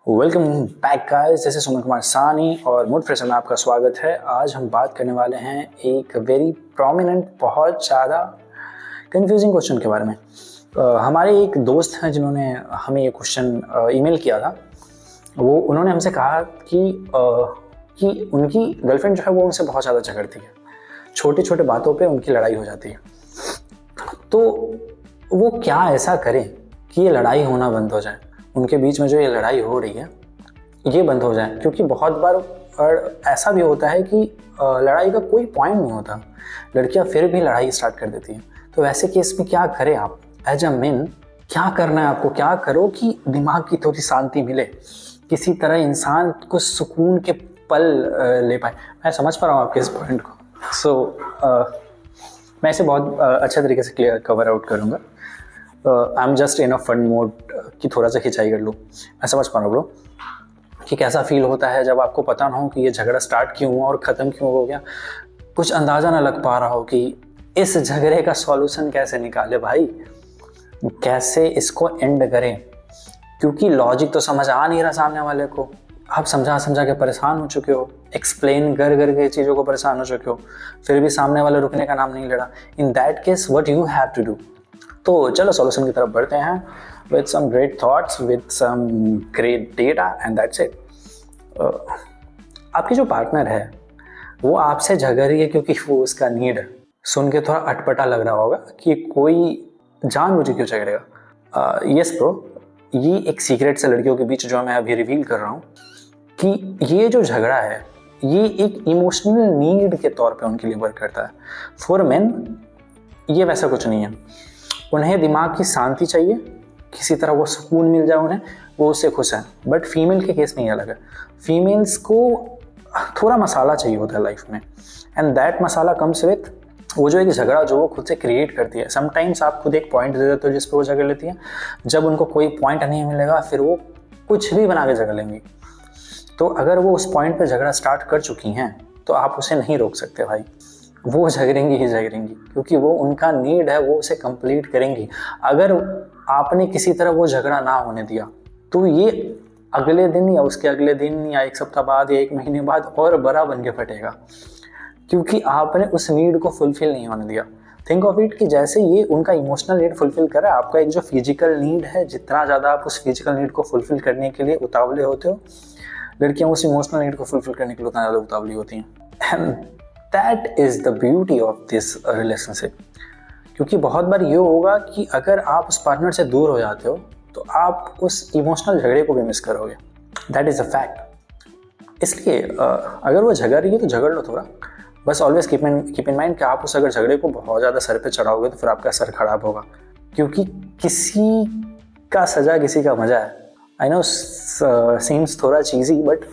Welcome back guys, this is Suman Kumar Sani और mood fresh में आपका स्वागत है। आज हम बात करने वाले हैं एक वेरी प्रोमिनेंट, बहुत ज़्यादा कंफ्यूजिंग क्वेश्चन के बारे में। हमारे एक दोस्त हैं जिन्होंने हमें ये क्वेश्चन ईमेल किया था। उन्होंने हमसे कहा कि उनकी गर्लफ्रेंड जो है वो उनसे बहुत ज़्यादा झगड़ती है, छोटे छोटे बातों पे उनकी लड़ाई हो जाती है। तो वो क्या ऐसा करें कि ये लड़ाई होना बंद हो जाए, उनके बीच में जो ये लड़ाई हो रही है ये बंद हो जाए। क्योंकि बहुत बार ऐसा भी होता है कि लड़ाई का कोई पॉइंट नहीं होता, लड़कियां फिर भी लड़ाई स्टार्ट कर देती हैं। तो वैसे केस में क्या करें आप एज अ मेन? क्या करना है आपको? क्या करो कि दिमाग की थोड़ी शांति मिले, किसी तरह इंसान को सुकून के पल ले पाए। मैं समझ पा रहा हूँ आपके इस पॉइंट को। मैं इसे बहुत अच्छे तरीके से क्लियर कवर आउट करूँगा। I am just in a fun mode कि थोड़ा सा खिंचाई कर लूँ। मैं समझ पा रहा हूँ ब्रो कि कैसा फील होता है जब आपको पता ना हो कि ये झगड़ा स्टार्ट क्यों हुआ और ख़त्म क्यों हो गया। कुछ अंदाज़ा ना लग पा रहा हो कि इस झगड़े का सॉल्यूशन कैसे निकाले भाई, कैसे इसको एंड करें। क्योंकि लॉजिक तो समझ आ नहीं रहा सामने वाले को। आप समझा के परेशान हो चुके हो, एक्सप्लेन कर के चीज़ों को परेशान हो चुके हो, फिर भी सामने वाले रुकने का नाम नहीं ले रहा। In that case what you have to do. तो चलो सॉल्यूशन की तरफ बढ़ते हैं with some great thoughts, with some great data and that's it. आपकी जो पार्टनर है वो आपसे झगड़ रही है क्योंकि वो उसका नीड है। सुन के थोड़ा अटपटा लग रहा होगा कि कोई जानबूझ के क्यों झगड़ेगा। यस ब्रो, ये एक सीक्रेट से लड़कियों के बीच जो मैं अभी रिवील कर रहा हूँ कि ये जो झगड़ा है ये एक इमोशनल नीड के तौर पे उनके लिए वर्क करता है। फॉर मेन ये वैसा कुछ नहीं है। उन्हें दिमाग की शांति चाहिए, किसी तरह वो सुकून मिल जाए उन्हें, वो उससे खुश है। बट फीमेल के केस में ये अलग है। फीमेल्स को थोड़ा मसाला चाहिए होता है लाइफ में, and that masala comes with वो जो एक झगड़ा जो वो खुद से क्रिएट करती है। समटाइम्स आप खुद एक पॉइंट दे देते हो जिस पर वो झगड़ लेती है। जब उनको कोई पॉइंट नहीं मिलेगा फिर वो कुछ भी बना के झगड़ लेंगी। तो अगर वो उस पॉइंट पर झगड़ा स्टार्ट कर चुकी हैं तो आप उसे नहीं रोक सकते भाई। वो झगड़ेंगी ही झगड़ेंगी क्योंकि वो उनका नीड है, वो उसे कंप्लीट करेंगी। अगर आपने किसी तरह वो झगड़ा ना होने दिया तो ये अगले दिन या उसके अगले दिन या एक सप्ताह बाद या एक महीने बाद और बड़ा बन के फटेगा, क्योंकि आपने उस नीड को फुलफिल नहीं होने दिया। थिंक ऑफ इट कि जैसे ये उनका इमोशनल नीड फुलफिल कर रहा है, आपका एक जो फिजिकल नीड है, जितना ज़्यादा आप उस फिजिकल नीड को फुलफिल करने के लिए उतावले होते हो, लड़कियाँ उस इमोशनल नीड को फुलफिल करने के लिए उतना ज़्यादा उतावली होती हैं। And that is the beauty of this relationship. क्योंकि बहुत बार ये होगा कि अगर आप उस पार्टनर से दूर हो जाते हो तो आप उस इमोशनल झगड़े को भी मिस करोगे। That is a fact. इसलिए अगर वो झगड़ रही है तो झगड़ लो थोड़ा। बस ऑलवेज कीप इन माइंड कि आप उस अगर झगड़े को बहुत ज़्यादा सर पे चढ़ाओगे तो फिर आपका सर खराब होगा। क्योंकि किसी का सजा किसी का मजा है। आई नो सीम्स थोड़ा cheesy but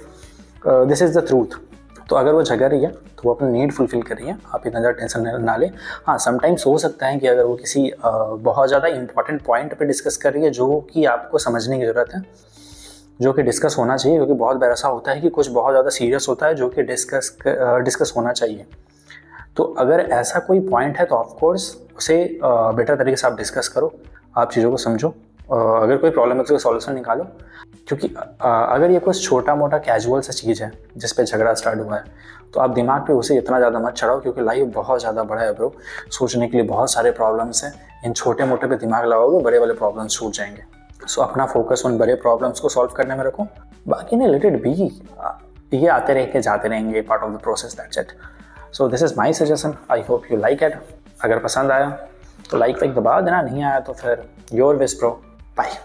this is the truth. तो अगर वो झगड़ रही है तो वो अपना नीड फुलफिल कर रही है, आप इतना ज़्यादा टेंशन ना लें। हाँ, समटाइम्स हो सकता है कि अगर वो किसी बहुत ज़्यादा इंपॉर्टेंट पॉइंट पे डिस्कस कर रही है जो कि आपको समझने की ज़रूरत है, जो कि डिस्कस होना चाहिए। क्योंकि बहुत बार ऐसा होता है कि कुछ बहुत ज़्यादा सीरियस होता है जो कि डिस्कस होना चाहिए। तो अगर ऐसा कोई पॉइंट है तो ऑफकोर्स उसे बेटर तरीके से आप डिस्कस करो, आप चीज़ों को समझो। अगर कोई प्रॉब्लम है तो सॉल्यूशन निकालो। क्योंकि अगर ये कुछ छोटा मोटा कैजुअल सा चीज़ है जिस पे झगड़ा स्टार्ट हुआ है तो आप दिमाग पे उसे इतना ज़्यादा मत चढ़ाओ, क्योंकि लाइफ बहुत ज़्यादा बड़ा है ब्रो। सोचने के लिए बहुत सारे प्रॉब्लम्स हैं। इन छोटे मोटे पे दिमाग लगाओगे बड़े वाले प्रॉब्लम्स छूट जाएंगे। सो अपना फोकस उन बड़े प्रॉब्लम्स को सॉल्व करने में रखो। बाकी ने लेट इट बी, ये आते रह के जाते रहेंगे, part of the process, that's it. So this is my suggestion. I hope you like it. अगर पसंद आया तो लाइक दबा देना, नहीं आया तो फिर योर विश ब्रो। बाय।